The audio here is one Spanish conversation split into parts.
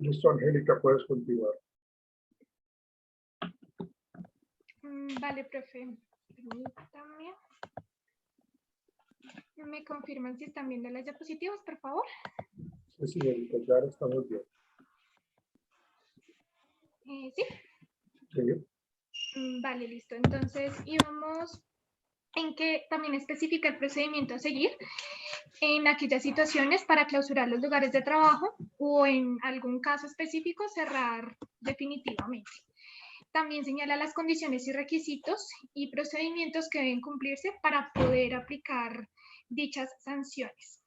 Listo, Angélica, puedes continuar. Vale, profe. Permítame. ¿Me confirman si están viendo las diapositivas, por favor? Sí, señorita, claro, estamos bien. ¿Sí? Sí. Vale, listo. Entonces, íbamos en que también especifica el procedimiento a seguir en aquellas situaciones para clausurar los lugares de trabajo o en algún caso específico cerrar definitivamente. También señala las condiciones y requisitos y procedimientos que deben cumplirse para poder aplicar dichas sanciones.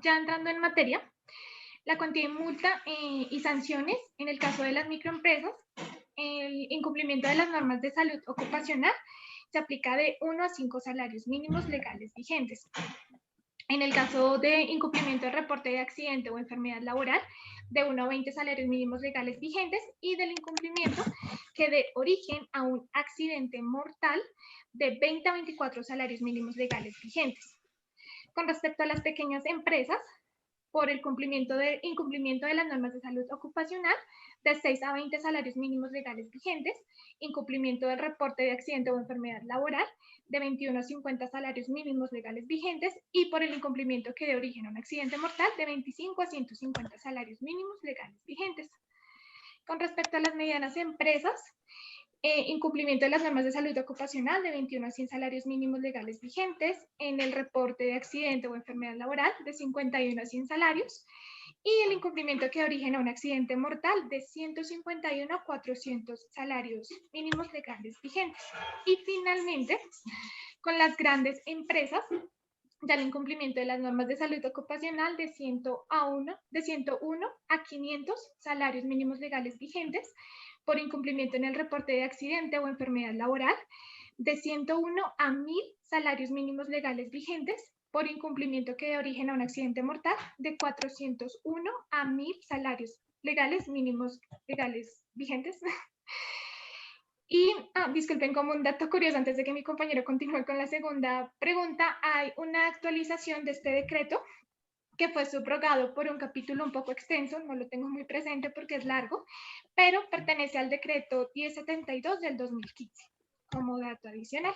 Ya entrando en materia, la cuantía de multa y sanciones en el caso de las microempresas, el incumplimiento de las normas de salud ocupacional se aplica de 1 a 5 salarios mínimos legales vigentes. En el caso de incumplimiento del reporte de accidente o enfermedad laboral, de 1 a 20 salarios mínimos legales vigentes, y del incumplimiento que dé origen a un accidente mortal, de 20 a 24 salarios mínimos legales vigentes. Con respecto a las pequeñas empresas, por el incumplimiento de las normas de salud ocupacional, de 6 a 20 salarios mínimos legales vigentes, incumplimiento del reporte de accidente o enfermedad laboral, de 21 a 50 salarios mínimos legales vigentes, y por el incumplimiento que dé origen a un accidente mortal, de 25 a 150 salarios mínimos legales vigentes. Con respecto a las medianas empresas, incumplimiento de las normas de salud ocupacional, de 21 a 100 salarios mínimos legales vigentes, en el reporte de accidente o enfermedad laboral, de 51 a 100 salarios, y el incumplimiento que origina un accidente mortal, de 151 a 400 salarios mínimos legales vigentes. Y finalmente, con las grandes empresas, ya el incumplimiento de las normas de salud ocupacional, de 101 a 500 salarios mínimos legales vigentes, por incumplimiento en el reporte de accidente o enfermedad laboral, de 101 a 1000 salarios mínimos legales vigentes, por incumplimiento que dé origen a un accidente mortal, de 401 a 1000 salarios legales mínimos legales vigentes. Y disculpen, como un dato curioso, antes de que mi compañero continúe con la segunda pregunta, hay una actualización de este decreto que fue subrogado por un capítulo un poco extenso, no lo tengo muy presente porque es largo, pero pertenece al decreto 1072 del 2015, como dato adicional.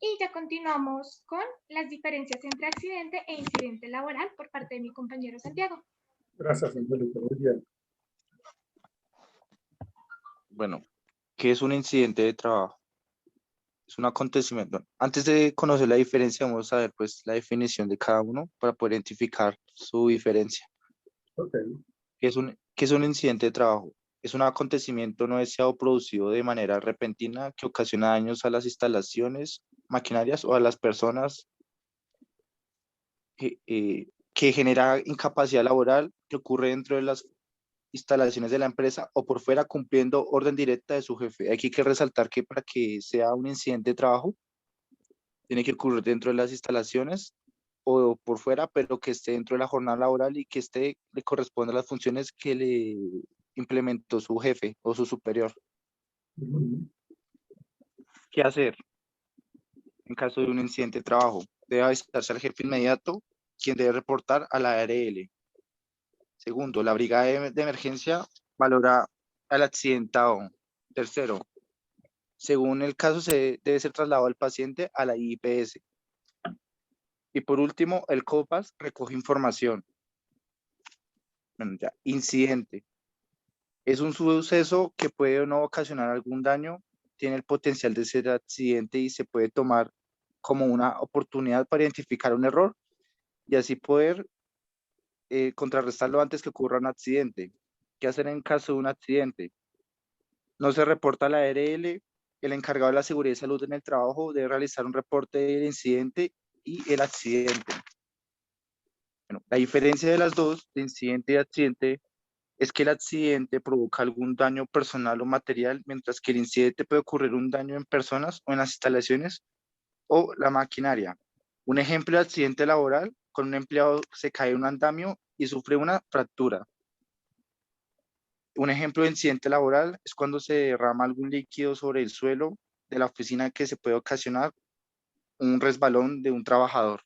Y ya continuamos con las diferencias entre accidente e incidente laboral por parte de mi compañero Santiago. Gracias, Angélica, muy bien. Bueno, ¿qué es un incidente de trabajo? Es un acontecimiento. Antes de conocer la diferencia, vamos a ver pues la definición de cada uno para poder identificar su diferencia. Ok. ¿Qué es un incidente de trabajo? Es un acontecimiento no deseado producido de manera repentina que ocasiona daños a las instalaciones, maquinarias o a las personas, que genera incapacidad laboral, que ocurre dentro de las instalaciones de la empresa o por fuera cumpliendo orden directa de su jefe. Aquí hay que resaltar que para que sea un incidente de trabajo, tiene que ocurrir dentro de las instalaciones o por fuera, pero que esté dentro de la jornada laboral y que le corresponda a las funciones que le implementó su jefe o su superior. ¿Qué hacer en caso de un incidente de trabajo? Debe avisarse al jefe inmediato, quien debe reportar a la ARL. Segundo, la brigada de emergencia valora al accidentado. Tercero, según el caso, se debe ser trasladado al paciente a la IPS. Y por último, el COPAS recoge información. Bueno, ya, incidente. Es un suceso que puede o no ocasionar algún daño, tiene el potencial de ser accidente y se puede tomar como una oportunidad para identificar un error y así poder contrarrestarlo antes que ocurra un accidente. ¿Qué hacer en caso de un accidente? No se reporta a la ARL, el encargado de la seguridad y salud en el trabajo debe realizar un reporte del incidente y el accidente. Bueno, la diferencia de las dos, de incidente y accidente, es que el accidente provoca algún daño personal o material, mientras que el incidente puede ocurrir un daño en personas o en las instalaciones o la maquinaria. Un ejemplo de accidente laboral: con un empleado se cae un andamio y sufre una fractura. Un ejemplo de incidente laboral es cuando se derrama algún líquido sobre el suelo de la oficina, que se puede ocasionar un resbalón de un trabajador.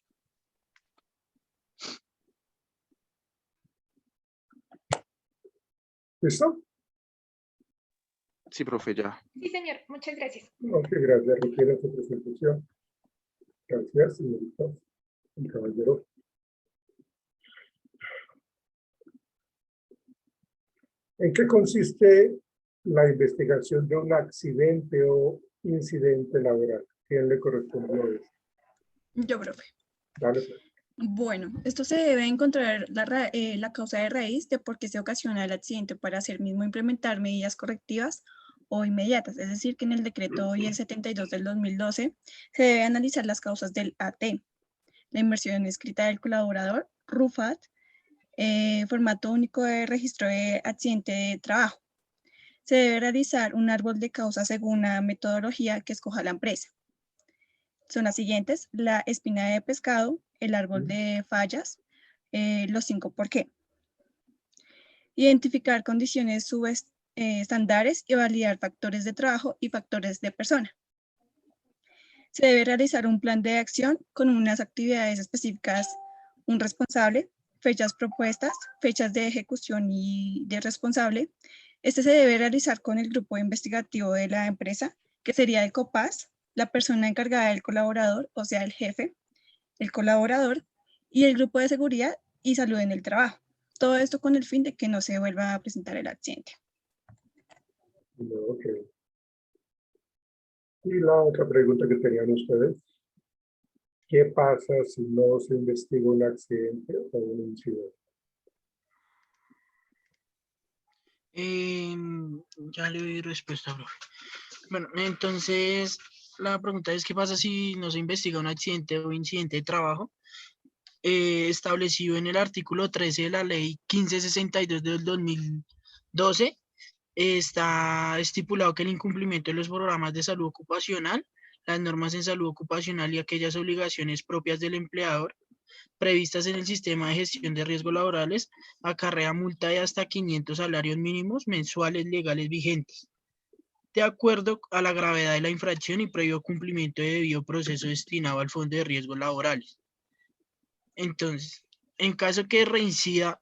¿Listo? Sí, profe, ya. Sí, señor. Muchas gracias. Ok, gracias. Retira su presentación. Gracias, señorita. El caballero. ¿En qué consiste la investigación de un accidente o incidente laboral? ¿Quién le correspondió eso? Yo, profe. Dale, pues. Bueno, esto se debe encontrar la causa de raíz de por qué se ocasiona el accidente para así mismo implementar medidas correctivas o inmediatas. Es decir, que en el decreto IE 72 del 2012 se debe analizar las causas del AT, la inversión escrita del colaborador, RUFAT, formato único de registro de accidente de trabajo. Se debe realizar un árbol de causas según la metodología que escoja la empresa. Son las siguientes: la espina de pescado, el árbol de fallas, los 5 por qué. Identificar condiciones subestándares y validar factores de trabajo y factores de persona. Se debe realizar un plan de acción con unas actividades específicas, un responsable, fechas propuestas, fechas de ejecución y de responsable. Este se debe realizar con el grupo investigativo de la empresa, que sería el COPAS, la persona encargada del colaborador, o sea, el jefe, el colaborador y el grupo de seguridad y salud en el trabajo. Todo esto con el fin de que no se vuelva a presentar el accidente. No, ok. Y la otra pregunta que tenían ustedes. ¿Qué pasa si no se investiga un accidente o un incidente? Ya le doy respuesta, profe. Bueno, entonces la pregunta es: ¿qué pasa si no se investiga un accidente o incidente de trabajo? Establecido en el artículo 13 de la ley 1562 del 2012, está estipulado que el incumplimiento de los programas de salud ocupacional, las normas en salud ocupacional y aquellas obligaciones propias del empleador previstas en el sistema de gestión de riesgos laborales acarrea multa de hasta 500 salarios mínimos mensuales legales vigentes, de acuerdo a la gravedad de la infracción y previo cumplimiento de debido proceso destinado al Fondo de Riesgos Laborales. Entonces, en caso que reincida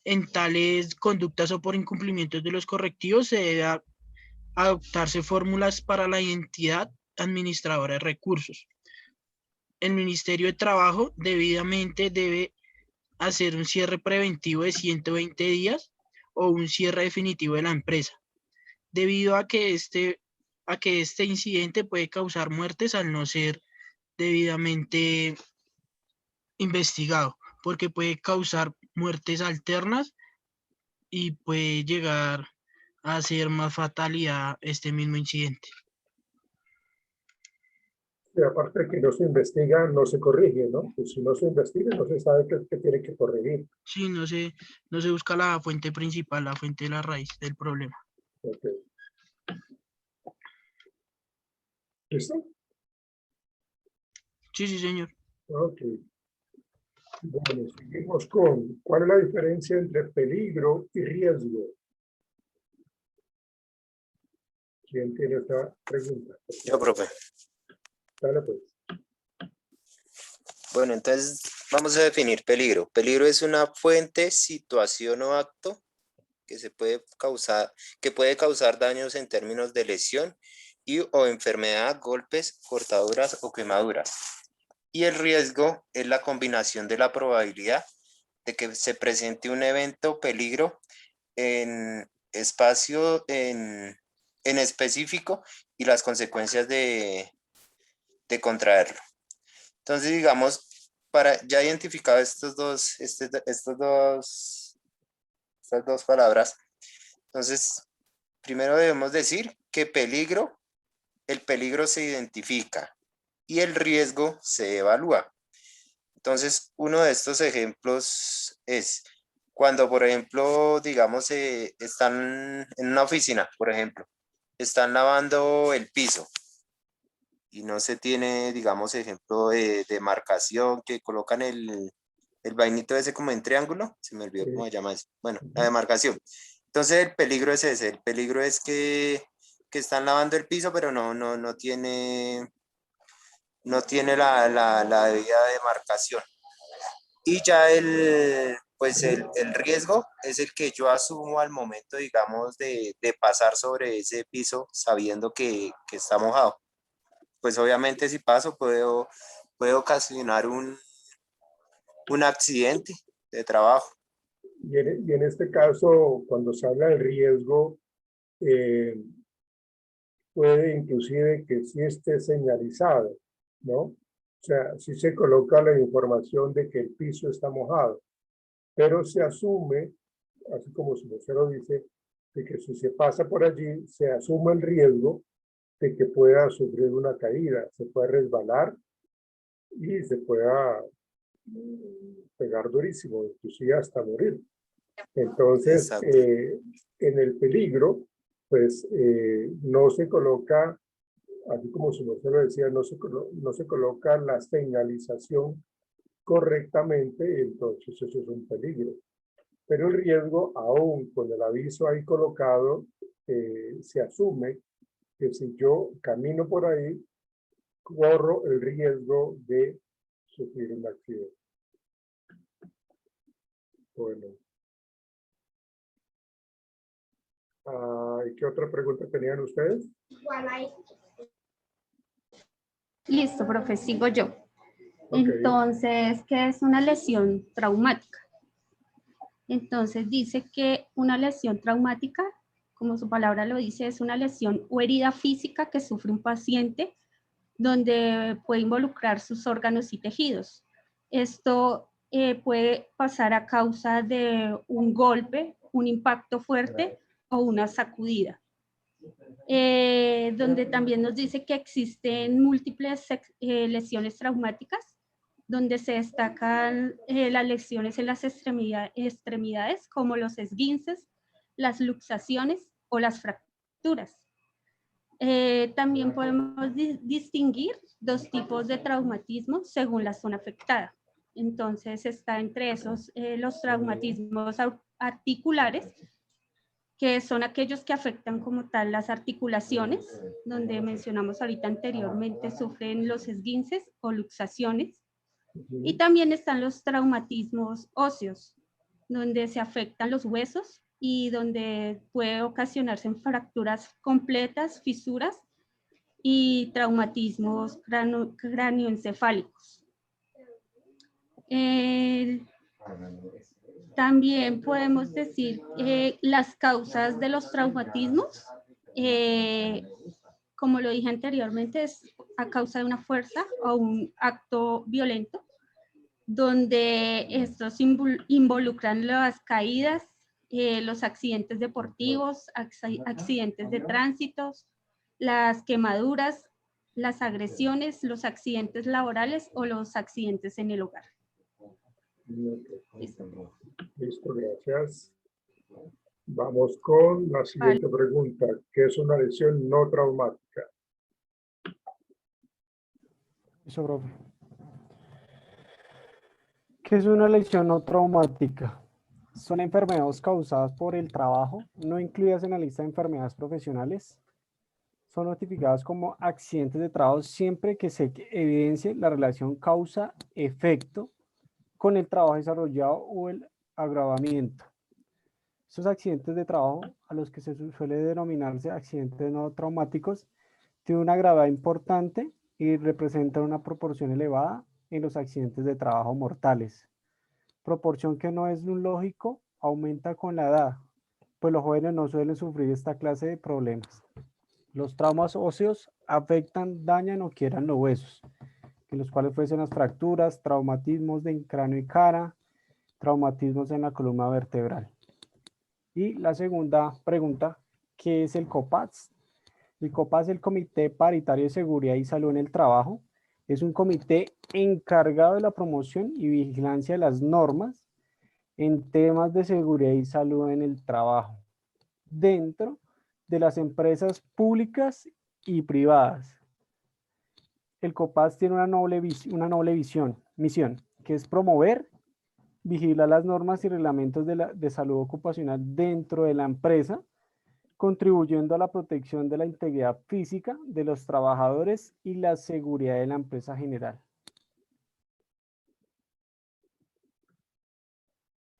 en tales conductas o por incumplimientos de los correctivos, se debe adoptarse fórmulas para la entidad administradora de recursos. El Ministerio de Trabajo debidamente debe hacer un cierre preventivo de 120 días o un cierre definitivo de la empresa, debido a que este incidente puede causar muertes al no ser debidamente investigado, porque puede causar muertes alternas y puede llegar a ser más fatalidad este mismo incidente. Y aparte de que no se investiga, no se corrige, ¿no? Pues si no se investiga, no se sabe qué tiene que corregir. Sí, no se busca la fuente principal, la fuente de la raíz del problema. Ok. ¿Listo? Sí, señor. Ok. Bueno, seguimos con, ¿cuál es la diferencia entre peligro y riesgo? ¿Quién tiene esta pregunta? Yo, profe. Dale, pues. Bueno, entonces vamos a definir peligro. Peligro es una fuente, situación o acto que puede causar daños en términos de lesión o enfermedad, golpes, cortaduras o quemaduras. Y el riesgo es la combinación de la probabilidad de que se presente un evento peligro en espacio en específico y las consecuencias de contraerlo. Entonces, digamos, para ya identificado estas dos palabras, entonces, primero debemos decir que el peligro se identifica y el riesgo se evalúa. Entonces, uno de estos ejemplos es cuando, por ejemplo, digamos, están en una oficina, por ejemplo, están lavando el piso y no se tiene, digamos, ejemplo de demarcación que colocan el vainito ese como en triángulo, se me olvidó cómo se llama eso. Bueno, la demarcación. Entonces el peligro es ese, el peligro es que están lavando el piso, pero no tiene la debida demarcación. Y ya pues el riesgo es el que yo asumo al momento, digamos, de pasar sobre ese piso sabiendo que está mojado. Pues obviamente si paso puede ocasionar un accidente de trabajo. Y en este caso, cuando se habla del riesgo, puede inclusive que sí esté señalizado, ¿no? O sea, sí se coloca la información de que el piso está mojado, pero se asume, así como su vocero dice, de que si se pasa por allí, se asume el riesgo de que pueda sufrir una caída, se puede resbalar y se pueda pegar durísimo, inclusive hasta morir. Entonces, Exacto. en el peligro, pues no se coloca, así como su merced lo decía, no se coloca la señalización correctamente, entonces eso es un peligro. Pero el riesgo, aún con el aviso ahí colocado, se asume que si yo camino por ahí, corro el riesgo de sufrir un accidente. Bueno. ¿Y qué otra pregunta tenían ustedes? Listo, profe, sigo yo. Ok. Entonces, ¿qué es una lesión traumática? Entonces dice que una lesión traumática, como su palabra lo dice, es una lesión o herida física que sufre un paciente donde puede involucrar sus órganos y tejidos. Esto puede pasar a causa de un golpe, un impacto fuerte o una sacudida. Donde también nos dice que existen múltiples lesiones traumáticas, donde se destacan las lesiones en las extremidades, como los esguinces, las luxaciones o las fracturas. También podemos distinguir dos tipos de traumatismo según la zona afectada. Entonces está entre esos los traumatismos articulares, que son aquellos que afectan como tal las articulaciones, donde mencionamos ahorita anteriormente, sufren los esguinces o luxaciones. Y también están los traumatismos óseos, donde se afectan los huesos y donde puede ocasionarse en fracturas completas, fisuras y traumatismos cráneoencefálicos. También podemos decir las causas de los traumatismos, como lo dije anteriormente, es a causa de una fuerza o un acto violento, donde estos involucran las caídas, los accidentes deportivos, accidentes de tránsito, las quemaduras, las agresiones, los accidentes laborales o los accidentes en el hogar. Listo, gracias. Vamos con la siguiente pregunta, ¿qué es una lesión no traumática? Eso, profe. ¿Qué es una lesión no traumática? Son enfermedades causadas por el trabajo, no incluidas en la lista de enfermedades profesionales. Son notificadas como accidentes de trabajo siempre que se evidencie la relación causa-efecto con el trabajo desarrollado o el agravamiento. Estos accidentes de trabajo, a los que se suele denominarse accidentes no traumáticos, tienen una gravedad importante y representan una proporción elevada en los accidentes de trabajo mortales. Proporción que no es lógico, aumenta con la edad, pues los jóvenes no suelen sufrir esta clase de problemas. Los traumas óseos afectan, dañan o quiebran los huesos, en los cuales fuesen las fracturas, traumatismos de cráneo y cara, traumatismos en la columna vertebral. Y la segunda pregunta, ¿qué es el COPAS? El COPAS es el Comité Paritario de Seguridad y Salud en el Trabajo. Es un comité encargado de la promoción y vigilancia de las normas en temas de seguridad y salud en el trabajo, dentro de las empresas públicas y privadas. El COPAS tiene una noble misión, que es promover, vigilar las normas y reglamentos de salud ocupacional dentro de la empresa, contribuyendo a la protección de la integridad física de los trabajadores y la seguridad de la empresa general.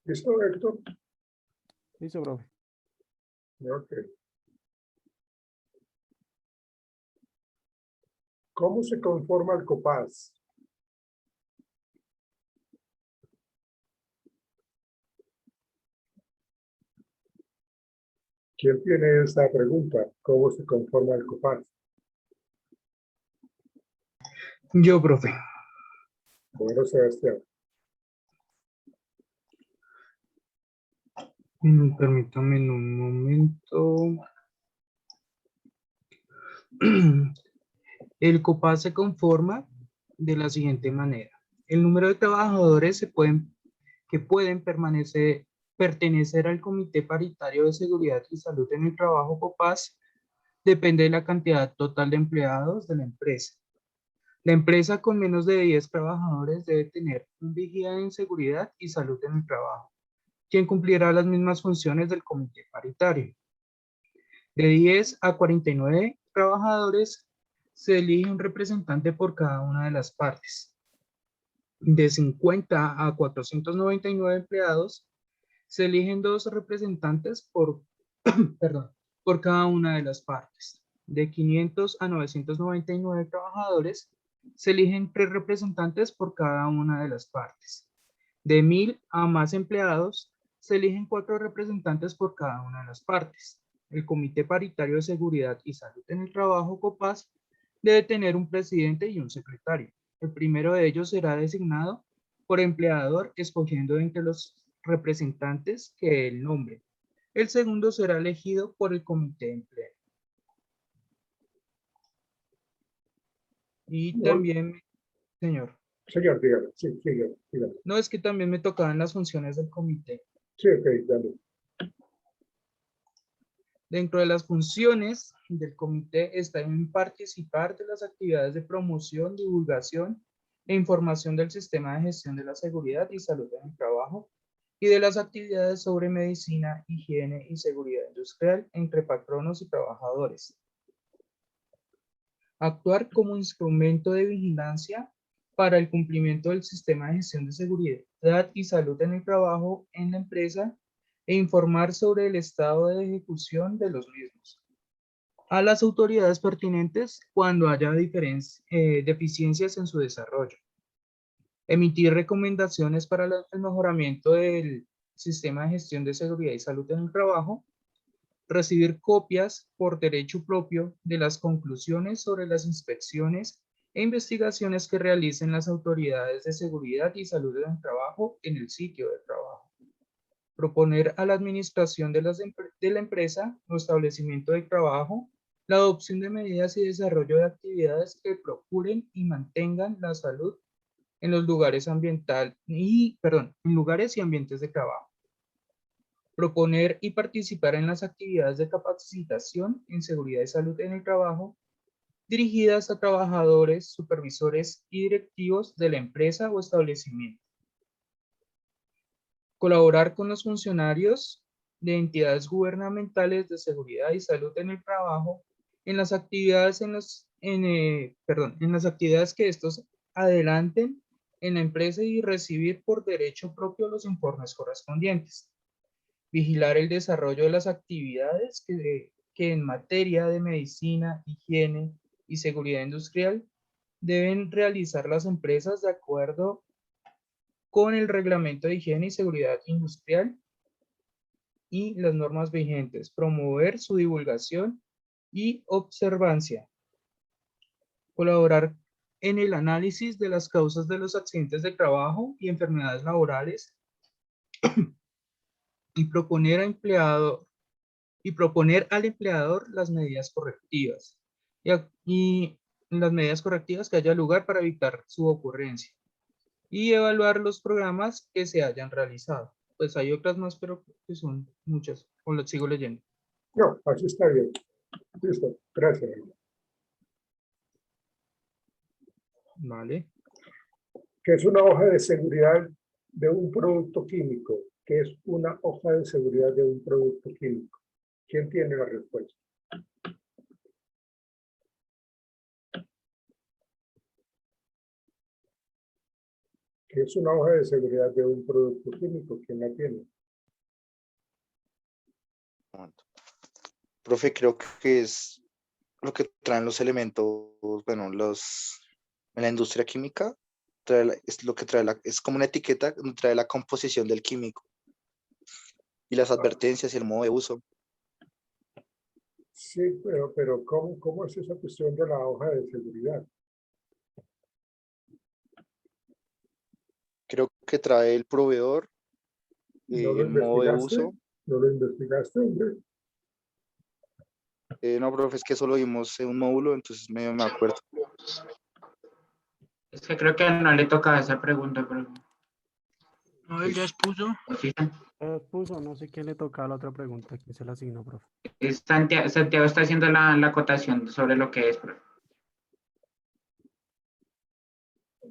¿Listo, Héctor? Listo, profe. Ok. ¿Cómo se conforma el COPAS? ¿Quién tiene esta pregunta? ¿Cómo se conforma el COPAS? Yo, profe. Bueno, Sebastián. Permítame en un momento. El COPAS se conforma de la siguiente manera. El número de trabajadores que pueden pertenecer al Comité Paritario de Seguridad y Salud en el Trabajo COPAS depende de la cantidad total de empleados de la empresa. La empresa con menos de 10 trabajadores debe tener un vigía en seguridad y salud en el trabajo, quien cumplirá las mismas funciones del Comité Paritario. De 10 a 49 trabajadores se elige un representante por cada una de las partes. De 50 a 499 empleados se eligen 2 representantes por cada una de las partes. De 500 a 999 trabajadores se eligen 3 representantes por cada una de las partes. De 1000 a más empleados se eligen 4 representantes por cada una de las partes. El Comité Paritario de Seguridad y Salud en el Trabajo COPAS debe tener un presidente y un secretario. El primero de ellos será designado por empleador escogiendo entre los representantes que él nombre. El segundo será elegido por el comité de empleo. Y también, señor. Señor, dígame. Sí, dígame. No, es que también me tocaban las funciones del comité. Sí, ok, dale. Dentro de las funciones del comité está en participar de las actividades de promoción, divulgación e información del sistema de gestión de la seguridad y salud en el trabajo y de las actividades sobre medicina, higiene y seguridad industrial entre patronos y trabajadores. Actuar como instrumento de vigilancia para el cumplimiento del sistema de gestión de seguridad y salud en el trabajo en la empresa e informar sobre el estado de ejecución de los mismos a las autoridades pertinentes cuando haya deficiencias en su desarrollo. Emitir recomendaciones para el mejoramiento del sistema de gestión de seguridad y salud en el trabajo. Recibir copias por derecho propio de las conclusiones sobre las inspecciones e investigaciones que realicen las autoridades de seguridad y salud en el trabajo en el sitio de trabajo. Proponer a la administración de la empresa o establecimiento de trabajo la adopción de medidas y desarrollo de actividades que procuren y mantengan la salud en los lugares en lugares y ambientes de trabajo. Proponer y participar en las actividades de capacitación en seguridad y salud en el trabajo dirigidas a trabajadores, supervisores y directivos de la empresa o establecimiento. Colaborar con los funcionarios de entidades gubernamentales de seguridad y salud en el trabajo en las actividades en las actividades que estos adelanten en la empresa y recibir por derecho propio los informes correspondientes. Vigilar el desarrollo de las actividades que en materia de medicina, higiene y seguridad industrial deben realizar las empresas de acuerdo con el Reglamento de Higiene y Seguridad Industrial y las normas vigentes. Promover su divulgación y observancia. Colaborar en el análisis de las causas de los accidentes de trabajo y enfermedades laborales y proponer al empleador las medidas correctivas y las medidas correctivas que haya lugar para evitar su ocurrencia y evaluar los programas que se hayan realizado. Pues hay otras más, pero que son muchas. O lo sigo leyendo. No, así está bien. Listo, gracias. Vale. ¿Qué es una hoja de seguridad de un producto químico? ¿Qué es una hoja de seguridad de un producto químico? ¿Quién tiene la respuesta? ¿Qué es una hoja de seguridad de un producto químico? ¿Quién la tiene? Un momento. Profe, creo que es lo que traen los elementos, bueno, en la industria química, es lo que trae es como una etiqueta que trae la composición del químico y las advertencias y el modo de uso. Sí, pero ¿cómo es esa cuestión de la hoja de seguridad? Creo que trae el proveedor, ¿No lo el modo de investigaste? uso. ¿No lo investigaste, hombre? No, profe, es que eso lo vimos en un módulo, entonces me acuerdo. Es que creo que no le tocaba esa pregunta, pero No, él ya expuso. sí, Puso, no sé quién le toca la otra pregunta, quién se la asignó, profe. Santiago está haciendo la acotación sobre lo que es, profe.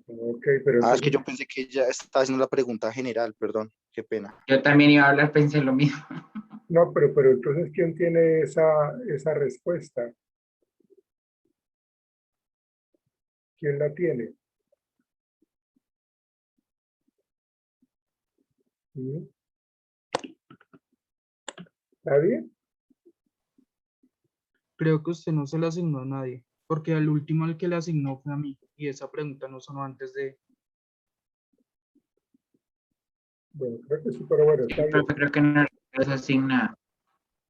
Ok, pero Ah, es que entonces, yo pensé que ella estaba haciendo la pregunta general, perdón, qué pena. Yo también iba a hablar, pensé lo mismo. no, pero entonces, ¿quién tiene esa respuesta? ¿Quién la tiene? ¿Mm? ¿Nadie? Creo que usted no se la asignó a nadie, porque al último al que le asignó fue a mí, y esa pregunta no sonó antes de... Bueno, creo que sí, pero bueno, Sí, está bien. profe, creo que no es asignada.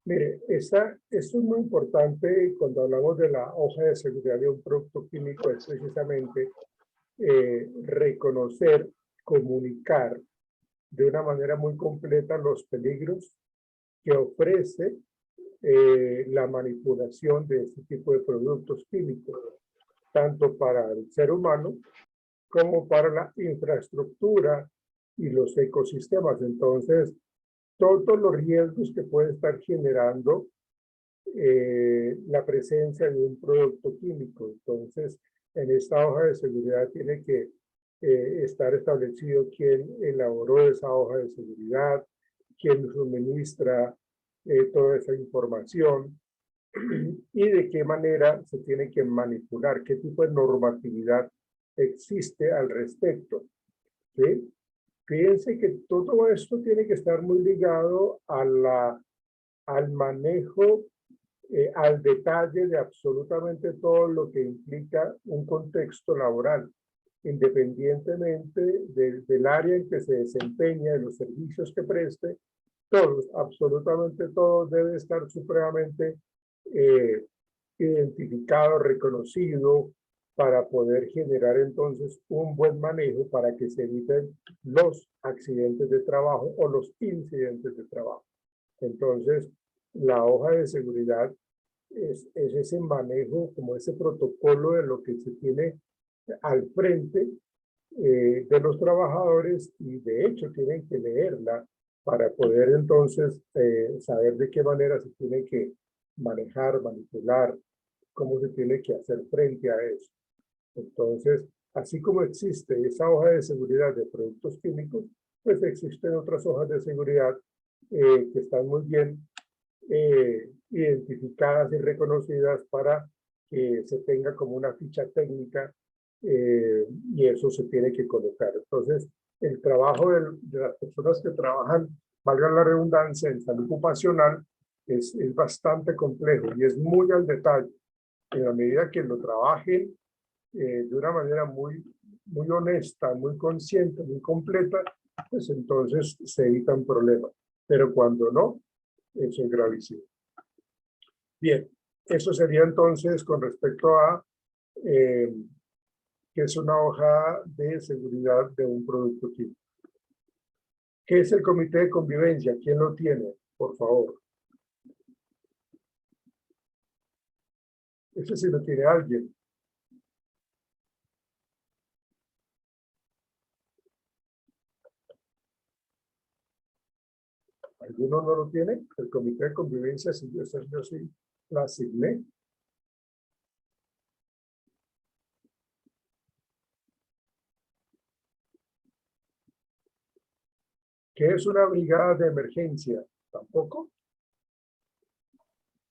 Mire, esto es muy importante cuando hablamos de la hoja de seguridad de un producto químico, es precisamente reconocer, comunicar de una manera muy completa los peligros que ofrece la manipulación de este tipo de productos químicos, tanto para el ser humano como para la infraestructura y los ecosistemas. Entonces, todos los riesgos que puede estar generando la presencia de un producto químico. Entonces, en esta hoja de seguridad tiene que estar establecido quién elaboró esa hoja de seguridad, quién suministra toda esa información y de qué manera se tiene que manipular, qué tipo de normatividad existe al respecto. ¿Sí? Fíjense que todo esto tiene que estar muy ligado al manejo, al detalle de absolutamente todo lo que implica un contexto laboral, independientemente del área en que se desempeña, de los servicios que preste, todos, absolutamente todos debe estar supremamente identificado, reconocido, para poder generar entonces un buen manejo para que se eviten los accidentes de trabajo o los incidentes de trabajo. Entonces, la hoja de seguridad es ese manejo, como ese protocolo de lo que se tiene al frente de los trabajadores y de hecho tienen que leerla para poder entonces saber de qué manera se tiene que manejar, manipular, cómo se tiene que hacer frente a eso. Entonces, así como existe esa hoja de seguridad de productos químicos, pues existen otras hojas de seguridad que están muy bien identificadas y reconocidas para que se tenga como una ficha técnica y eso se tiene que colocar. Entonces, el trabajo de las personas que trabajan, valga la redundancia, en salud ocupacional es bastante complejo y es muy al detalle. En la medida que lo trabajen de una manera muy honesta, muy consciente, muy completa, pues entonces se evitan problemas. Pero cuando no, eso es gravísimo. Bien, eso sería entonces con respecto a qué es una hoja de seguridad de un producto químico. ¿Qué es el comité de convivencia? ¿Quién lo tiene? Por favor. Ese sí lo tiene alguien. ¿Alguno no lo tiene? El comité de convivencia, si yo sí la asigné. ¿Qué es una brigada de emergencia? ¿Tampoco?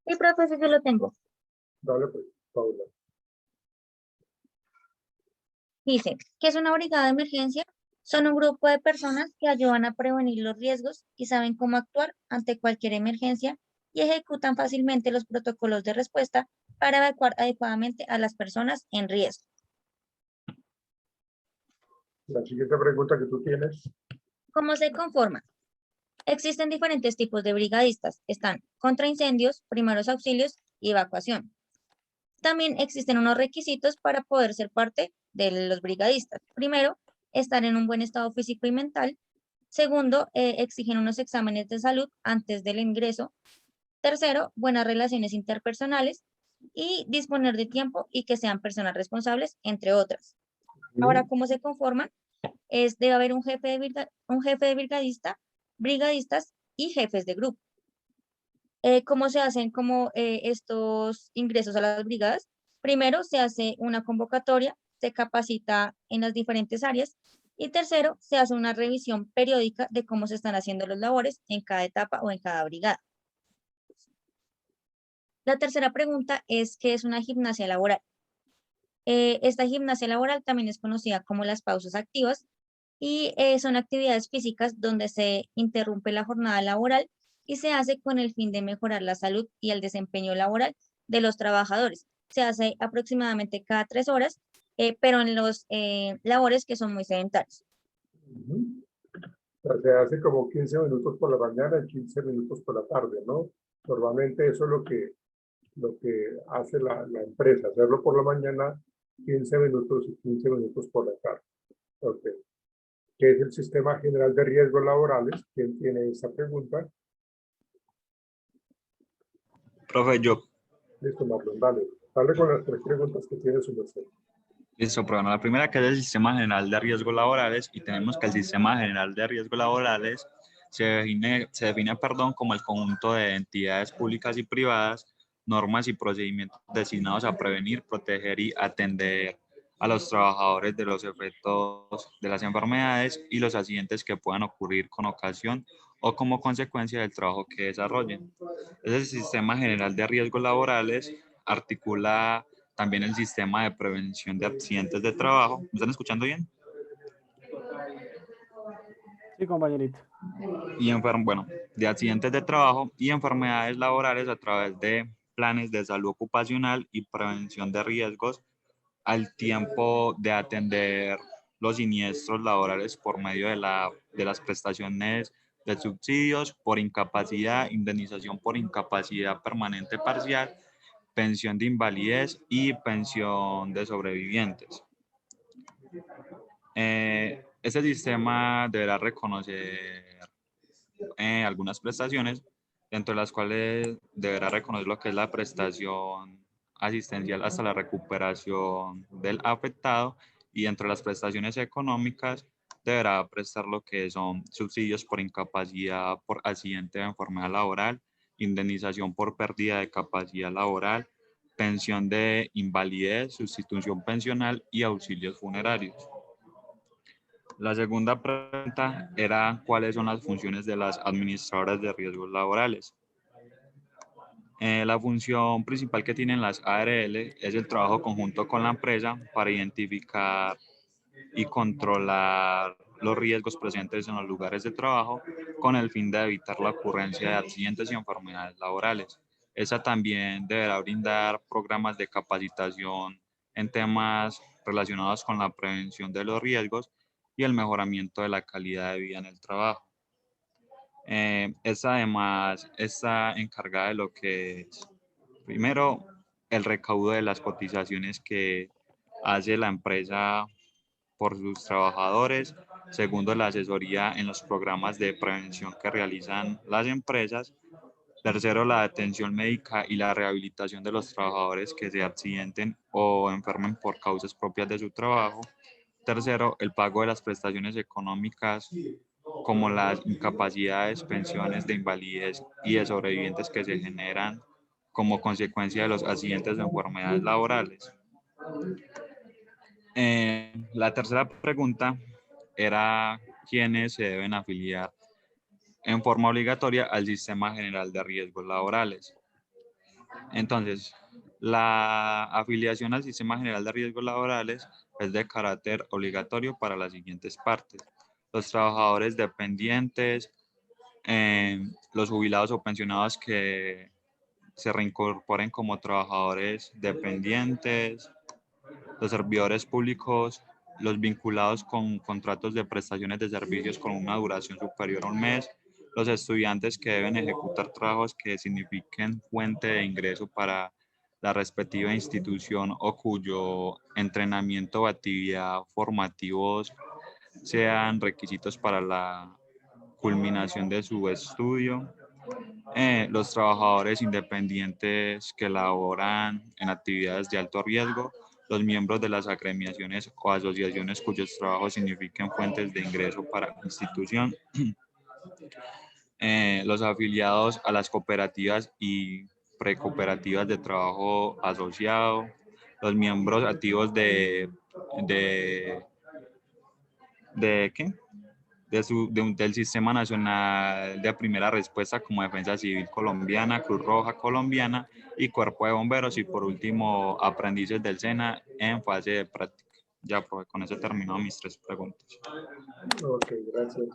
Sí, profe, sí lo tengo. Dale pues, Paula. Dice, ¿qué es una brigada de emergencia? Son un grupo de personas que ayudan a prevenir los riesgos y saben cómo actuar ante cualquier emergencia y ejecutan fácilmente los protocolos de respuesta para evacuar adecuadamente a las personas en riesgo. La siguiente pregunta que tú tienes. ¿Cómo se conforman? Existen diferentes tipos de brigadistas. Están contraincendios, primeros auxilios y evacuación. También existen unos requisitos para poder ser parte de los brigadistas. Primero, estar en un buen estado físico y mental. Segundo, exigen unos exámenes de salud antes del ingreso. Tercero, buenas relaciones interpersonales y disponer de tiempo y que sean personas responsables, entre otras. Ahora, ¿cómo se conforman? Debe haber un jefe de brigadistas y jefes de grupo. ¿Cómo se hacen estos ingresos a las brigadas? Primero, se hace una convocatoria, se capacita en las diferentes áreas y tercero, se hace una revisión periódica de cómo se están haciendo los labores en cada etapa o en cada brigada. La tercera pregunta es, ¿qué es una gimnasia laboral? Esta gimnasia laboral también es conocida como las pausas activas y son actividades físicas donde se interrumpe la jornada laboral y se hace con el fin de mejorar la salud y el desempeño laboral de los trabajadores. Se hace aproximadamente cada 3 horas, pero en los labores que son muy sedentarios. O sea, se hace como 15 minutos por la mañana y 15 minutos por la tarde, ¿no? Normalmente eso es lo que hace la empresa, hacerlo por la mañana 15 minutos y 15 minutos por la tarde. Okay. ¿Qué es el Sistema General de Riesgos Laborales? ¿Quién tiene esa pregunta? Profe, yo. Listo, Marlon, dale. Dale con las 3 preguntas que tiene su merced. Listo, profe. La primera que es el Sistema General de Riesgos Laborales y tenemos que el Sistema General de Riesgos Laborales se define como el conjunto de entidades públicas y privadas, normas y procedimientos destinados a prevenir, proteger y atender a los trabajadores de los efectos de las enfermedades y los accidentes que puedan ocurrir con ocasión o como consecuencia del trabajo que desarrollen. Ese Sistema General de Riesgos Laborales articula también el sistema de prevención de accidentes de trabajo. ¿Me están escuchando bien? Sí, compañerito. Y de accidentes de trabajo y enfermedades laborales a través de planes de salud ocupacional y prevención de riesgos al tiempo de atender los siniestros laborales por medio de las prestaciones de subsidios por incapacidad, indemnización por incapacidad permanente parcial, pensión de invalidez y pensión de sobrevivientes. Este sistema deberá reconocer algunas prestaciones, dentro de las cuales deberá reconocer lo que es la prestación asistencial hasta la recuperación del afectado y dentro de las prestaciones económicas deberá prestar lo que son subsidios por incapacidad por accidente o enfermedad laboral, indemnización por pérdida de capacidad laboral, pensión de invalidez, sustitución pensional y auxilios funerarios. La segunda pregunta era cuáles son las funciones de las administradoras de riesgos laborales. La función principal que tienen las ARL es el trabajo conjunto con la empresa para identificar y controlar los riesgos presentes en los lugares de trabajo con el fin de evitar la ocurrencia de accidentes y enfermedades laborales. Esa también deberá brindar programas de capacitación en temas relacionados con la prevención de los riesgos y el mejoramiento de la calidad de vida en el trabajo. Esta además está encargada de lo que es, primero, el recaudo de las cotizaciones que hace la empresa por sus trabajadores. Segundo, la asesoría en los programas de prevención que realizan las empresas. Tercero, la atención médica y la rehabilitación de los trabajadores que se accidenten o enfermen por causas propias de su trabajo. Tercero, el pago de las prestaciones económicas como las incapacidades, pensiones de invalidez y de sobrevivientes que se generan como consecuencia de los accidentes de enfermedades laborales. La tercera pregunta era quiénes se deben afiliar en forma obligatoria al Sistema General de Riesgos Laborales. Entonces, la afiliación al Sistema General de Riesgos Laborales es de carácter obligatorio para las siguientes partes. los trabajadores dependientes, los jubilados o pensionados que se reincorporen como trabajadores dependientes, los servidores públicos, los vinculados con contratos de prestaciones de servicios con una duración superior a un mes, los estudiantes que deben ejecutar trabajos que signifiquen fuente de ingreso para la respectiva institución o cuyo entrenamiento o actividad formativos sean requisitos para la culminación de su estudio, los trabajadores independientes que laboran en actividades de alto riesgo, los miembros de las agremiaciones o asociaciones cuyos trabajos signifiquen fuentes de ingreso para la institución, los afiliados a las cooperativas y precooperativas de trabajo asociado, los miembros activos ¿qué? Del Sistema Nacional de Primera Respuesta como Defensa Civil Colombiana, Cruz Roja Colombiana y Cuerpo de Bomberos, y por último, aprendices del SENA en fase de práctica. Ya, profe, con eso he terminado mis 3 preguntas. Ok, gracias.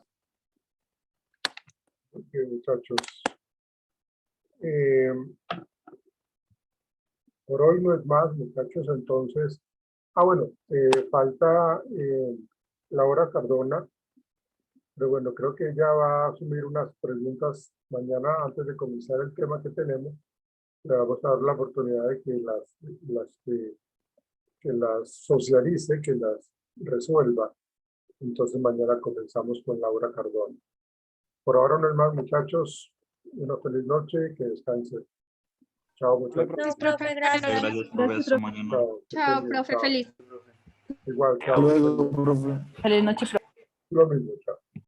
Ok, muchachos. Por hoy no es más, muchachos, entonces. Bueno, falta Laura Cardona, pero bueno, creo que ella va a asumir unas preguntas mañana antes de comenzar el tema que tenemos. Le vamos a dar la oportunidad de que las socialice, que las resuelva. Entonces mañana comenzamos con Laura Cardona. Por ahora no es más, muchachos. Una feliz noche, que descansen. Chao, muchachos. Chao, profe, gracias. Gracias, profe. Hasta mañana. Chao, que estén Chao, bien, profe, chao. feliz. Igual, chao. Luego, profe. Feliz noche, profe. Lo mismo.